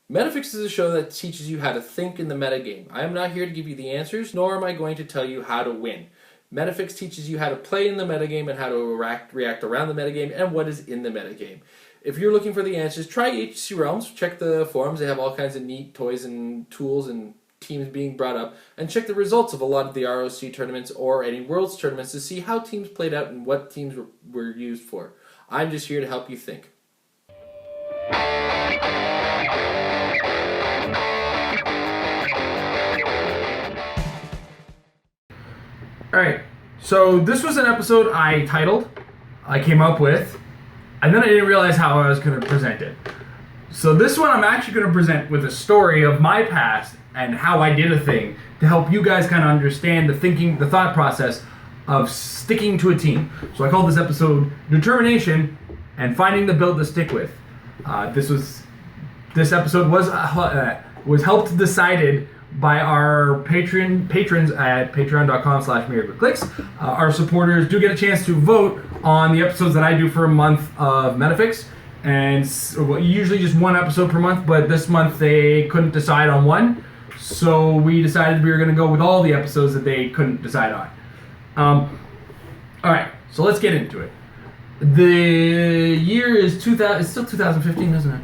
Metafix is a show that teaches you how to think in the metagame. I am not here to give you the answers, nor am I going to tell you how to win. Metafix teaches you how to play in the metagame and how to react around the metagame and what is in the metagame. If you're looking for the answers, try HC Realms, check the forums, they have all kinds of neat toys and tools and teams being brought up, and check the results of a lot of the ROC tournaments or any Worlds tournaments to see how teams played out and what teams were used for. I'm just here to help you think. Alright, so this was an episode I came up with, and then I didn't realize how I was going to present it. So this one I'm actually going to present with a story of my past and how I did a thing to help you guys kind of understand the thought process of sticking to a team. So I called this episode Determination and Finding the Build to Stick With. This episode was helped decided by our patrons at patreon.com/Heroclix. Our supporters do get a chance to vote on the episodes that I do for a month of Metafix, and usually just one episode per month, but this month they couldn't decide on one, so we decided we were going to go with all the episodes that they couldn't decide on. Alright, so let's get into it. The year is 2000, it's still 2015, isn't it?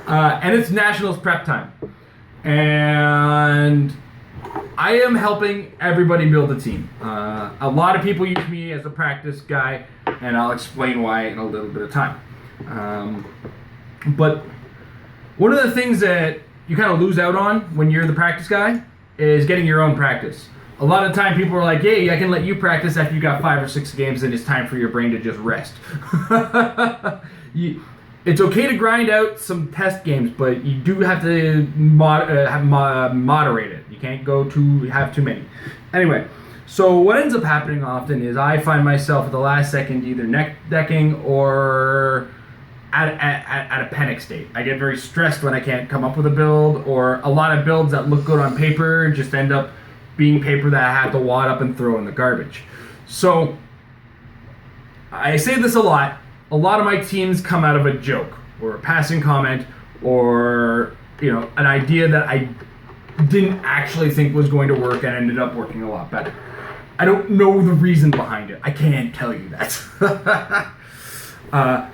And it's Nationals prep time. And I am helping everybody build a team. A lot of people use me as a practice guy, and I'll explain why in a little bit of time. But one of the things that you kind of lose out on when you're the practice guy is getting your own practice. A lot of the time people are like, hey, I can let you practice after you got 5 or 6 games, and it's time for your brain to just rest. It's okay to grind out some test games, but you do have to moderate it. You can't have too many. Anyway, so what ends up happening often is I find myself at the last second either neck decking or at a panic state. I get very stressed when I can't come up with a build, or a lot of builds that look good on paper just end up being paper that I have to wad up and throw in the garbage. So I say this a lot. A lot of my teams come out of a joke or a passing comment or an idea that I didn't actually think was going to work and ended up working a lot better. I don't know the reason behind it. I can't tell you that.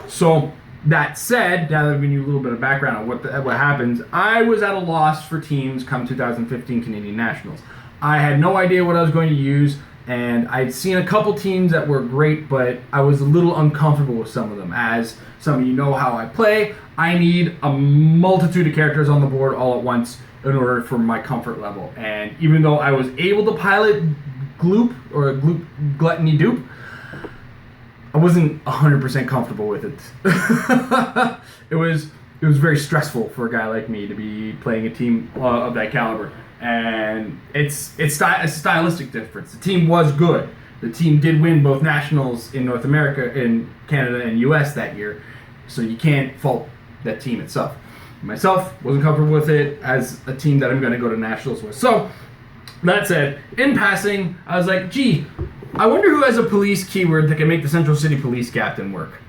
So that said, now that I've given you a little bit of background on what happens, I was at a loss for teams come 2015 Canadian Nationals. I had no idea what I was going to use, and I'd seen a couple teams that were great, but I was a little uncomfortable with some of them. As some of you know how I play, I need a multitude of characters on the board all at once in order for my comfort level. And even though I was able to pilot Gloop, or Gluttony Dupe, I wasn't 100% comfortable with it. It was very stressful for a guy like me to be playing a team of that caliber. And it's a stylistic difference. The team was good. The team did win both nationals in North America, in Canada and US that year, so you can't fault that team itself. Myself, wasn't comfortable with it as a team that I'm going to go to nationals with. So, that said, in passing, I was like, gee, I wonder who has a police keyword that can make the Central City Police Captain work.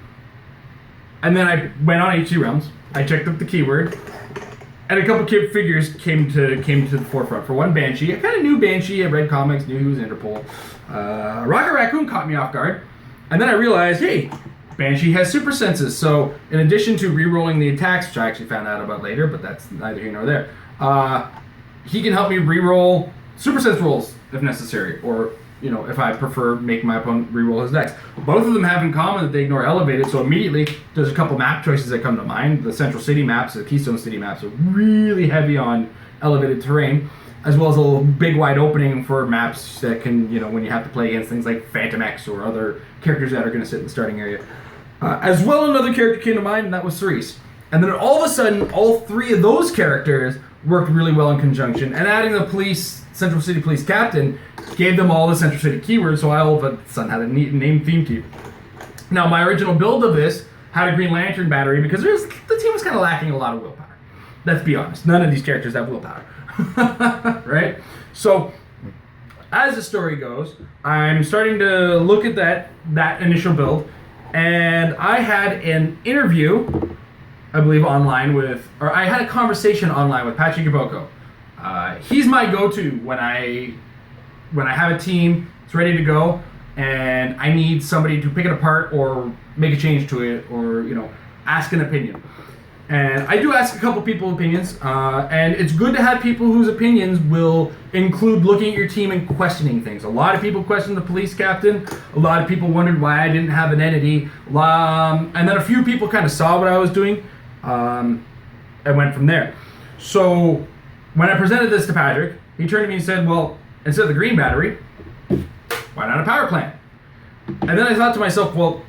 And then I went on HC Realms, I checked up the keyword, and a couple figures came to the forefront. For one, Banshee. I kind of knew Banshee. I read comics, knew he was Interpol. Rocket Raccoon caught me off guard. And then I realized, hey, Banshee has super senses. So in addition to re-rolling the attacks, which I actually found out about later, but that's neither here nor there, he can help me re-roll super sense rolls if necessary. Or, if I prefer, make my opponent re-roll his decks. Both of them have in common that they ignore elevated, so immediately there's a couple map choices that come to mind. The Central City maps, the Keystone City maps are really heavy on elevated terrain, as well as a little big wide opening for maps that can, when you have to play against things like Phantom X or other characters that are going to sit in the starting area. As well, another character came to mind, and that was Cerise. And then all of a sudden, all 3 of those characters worked really well in conjunction, and adding the Central City Police Captain gave them all the Central City keywords, so I all of a sudden had a neat name theme team. Now, my original build of this had a Green Lantern battery because the team was kind of lacking a lot of willpower. Let's be honest, none of these characters have willpower. Right? So, as the story goes, I'm starting to look at that initial build, and I had an interview I believe, I had a conversation online with Patrick Gaboko. He's my go-to when I have a team, it's ready to go, and I need somebody to pick it apart or make a change to it, or ask an opinion. And I do ask a couple people opinions, and it's good to have people whose opinions will include looking at your team and questioning things. A lot of people questioned the police captain. A lot of people wondered why I didn't have an entity. And then a few people kind of saw what I was doing and went from there. So when I presented this to Patrick, he turned to me and said, well, instead of the green battery, why not a power plant? And then I thought to myself, well,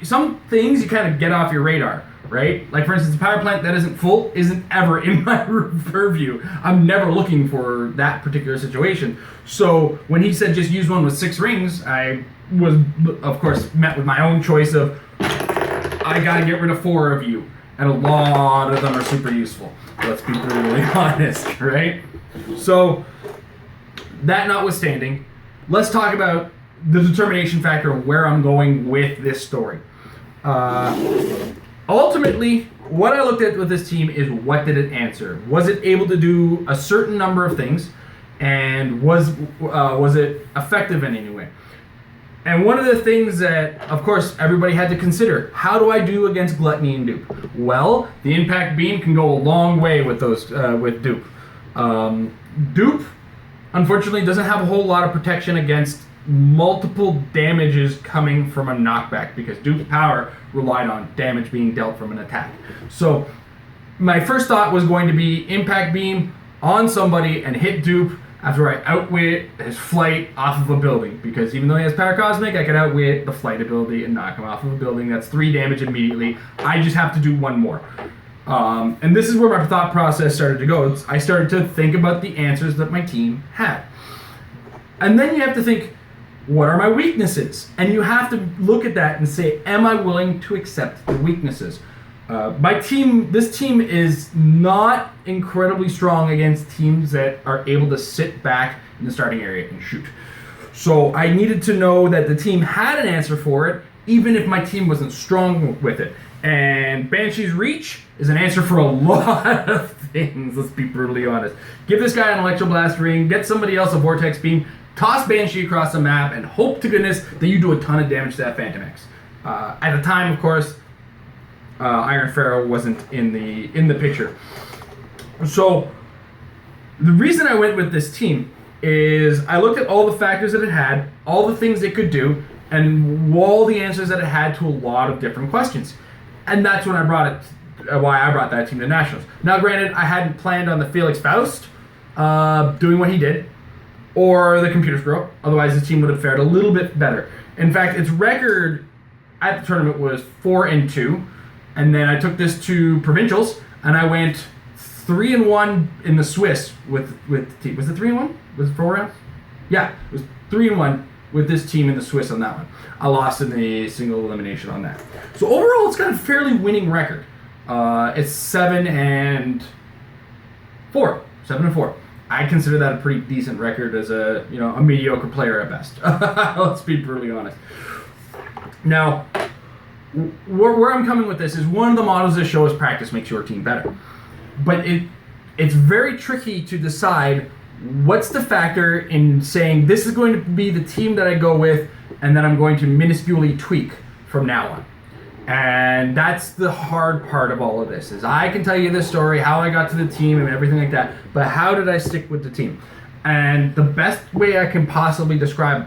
some things you kind of get off your radar, right? Like, for instance, a power plant that isn't full isn't ever in my purview. I'm never looking for that particular situation. So when he said just use one with 6 rings, I was, of course, met with my own choice of, I gotta get rid of 4 of you. And a lot of them are super useful. Let's be brutally honest, right? So, that notwithstanding, let's talk about the determination factor of where I'm going with this story. Ultimately, what I looked at with this team is, what did it answer? Was it able to do a certain number of things, and was it effective in any way? And one of the things that, of course, everybody had to consider, how do I do against Gluttony and Dupe? Well, the Impact Beam can go a long way with those with Dupe. Dupe, unfortunately, doesn't have a whole lot of protection against multiple damages coming from a knockback, because Dupe's power relied on damage being dealt from an attack. So my first thought was going to be Impact Beam on somebody and hit Dupe after I outwit his flight off of a building, because even though he has Power Cosmic, I could outwit the flight ability and knock him off of a building. That's 3 damage immediately. I just have to do 1 more. And this is where my thought process started to go. I started to think about the answers that my team had. And then you have to think, what are my weaknesses? And you have to look at that and say, am I willing to accept the weaknesses? This team is not incredibly strong against teams that are able to sit back in the starting area and shoot. So I needed to know that the team had an answer for it, even if my team wasn't strong with it. And Banshee's Reach is an answer for a lot of things, let's be brutally honest. Give this guy an Electroblast Ring, get somebody else a Vortex Beam, toss Banshee across the map, and hope to goodness that you do a ton of damage to that Phantom X. At the time, of course, Iron Pharaoh wasn't in the picture. So the reason I went with this team is I looked at all the factors that it had, all the things it could do, and all the answers that it had to a lot of different questions. And that's when why I brought that team to Nationals. Now, granted, I hadn't planned on the Felix Faust doing what he did, or the Computer Scroll. Otherwise, the team would have fared a little bit better. In fact, its record at the tournament was 4-2, and then I took this to provincials, and I went 3-1 in the Swiss with the team. Was it 3-1? Was it 4 rounds? Yeah, it was 3-1 with this team in the Swiss on that one. I lost in the single elimination on that. So overall, it's got a fairly winning record. It's 7-4. 7-4. I consider that a pretty decent record as a mediocre player at best. Let's be brutally honest. Now, where I'm coming with this is, one of the mottos of this show is practice makes your team better. But it's very tricky to decide what's the factor in saying this is going to be the team that I go with, and then I'm going to minusculely tweak from now on. And that's the hard part of all of this, is I can tell you this story, how I got to the team and everything like that, but how did I stick with the team? And the best way I can possibly describe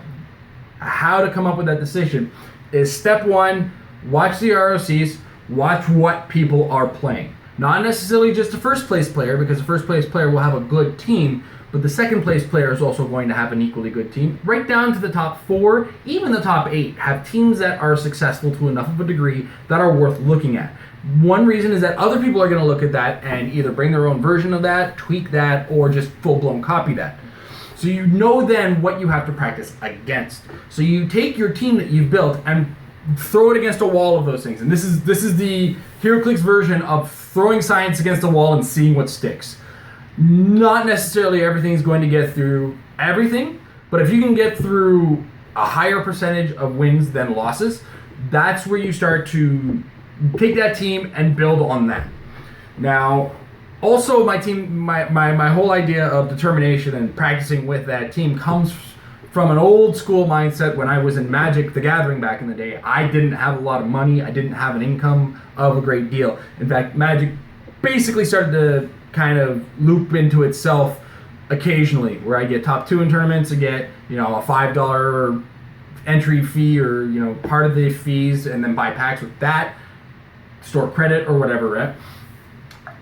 how to come up with that decision is, step 1, watch the ROCs, watch what people are playing. Not necessarily just the first place player, because the first place player will have a good team, but the second place player is also going to have an equally good team. Right down to the top 4, even the top 8, have teams that are successful to enough of a degree that are worth looking at. One reason is that other people are going to look at that and either bring their own version of that, tweak that, or just full-blown copy that. So you know then what you have to practice against. So you take your team that you've built and throw it against a wall of those things. And this is the Heroclix version of throwing science against a wall and seeing what sticks. Not necessarily everything is going to get through everything, but if you can get through a higher percentage of wins than losses, that's where you start to take that team and build on that. Now, also my whole idea of determination and practicing with that team comes from an old school mindset. When I was in Magic the Gathering back in the day, I didn't have a lot of money. I didn't have an income of a great deal. In fact, Magic basically started to kind of loop into itself occasionally, where I get top 2 in tournaments, I get, a $5 entry fee, or part of the fees, and then buy packs with that, store credit or whatever, right?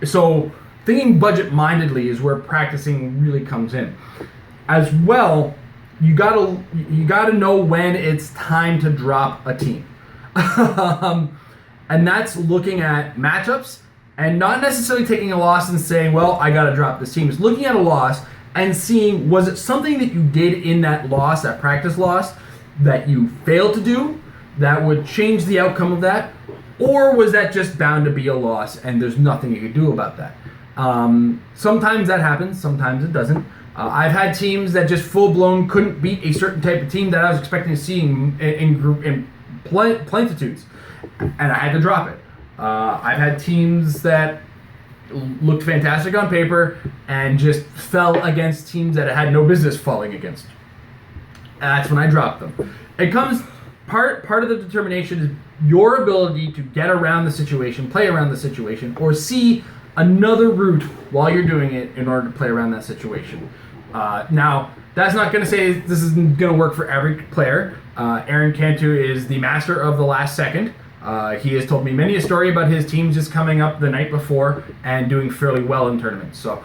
So thinking budget mindedly is where practicing really comes in. As well, you gotta know when it's time to drop a team. And that's looking at matchups and not necessarily taking a loss and saying, well, I gotta drop this team. It's looking at a loss and seeing, was it something that you did in that loss, that practice loss, that you failed to do that would change the outcome of that? Or was that just bound to be a loss and there's nothing you could do about that? Sometimes that happens, sometimes it doesn't. I've had teams that just full-blown couldn't beat a certain type of team that I was expecting to see in plentitudes, and I had to drop it. I've had teams that looked fantastic on paper and just fell against teams that had no business falling against. And that's when I dropped them. It comes part of the determination is your ability to get around the situation, play around the situation, or see another route while you're doing it in order to play around that situation. Now, that's not going to say this isn't going to work for every player. Aaron Cantu is the master of the last second. He has told me many a story about his team just coming up the night before and doing fairly well in tournaments. So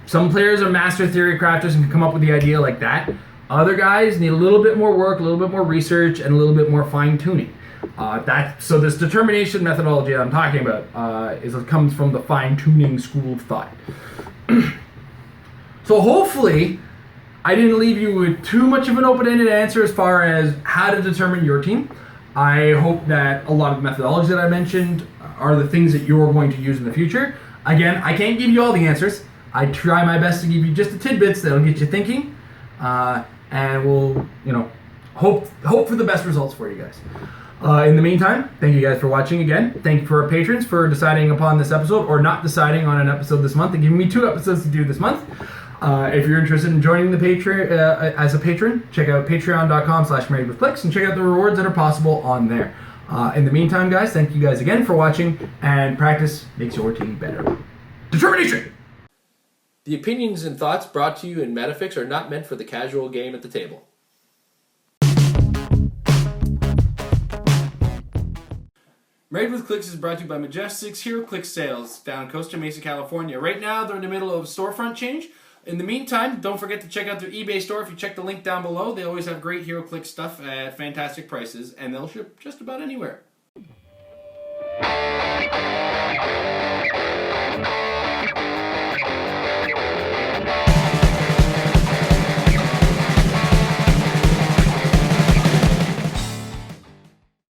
some players are master theory crafters and can come up with the idea like that. Other guys need a little bit more work, a little bit more research, and a little bit more fine-tuning. So this determination methodology that I'm talking about comes from the fine-tuning school of thought. So hopefully, I didn't leave you with too much of an open-ended answer as far as how to determine your team. I hope that a lot of the methodologies that I mentioned are the things that you're going to use in the future. Again, I can't give you all the answers. I try my best to give you just the tidbits that'll get you thinking, and we'll, hope for the best results for you guys. In the meantime, thank you guys for watching again. Thank you for our patrons for deciding upon this episode, or not deciding on an episode this month, and giving me 2 episodes to do this month. If you're interested in joining the Patreon as a patron, check out patreon.com/marriedwithclix and check out the rewards that are possible on there. In the meantime, guys, thank you guys again for watching, and practice makes your team better. Determination! The opinions and thoughts brought to you in Metafix are not meant for the casual game at the table. Married with Clix is brought to you by Majestic's Heroclix sales down Costa Mesa, California. Right now, they're in the middle of storefront change. In the meantime, don't forget to check out their eBay store. If you check the link down below, they always have great Heroclix stuff at fantastic prices, and they'll ship just about anywhere.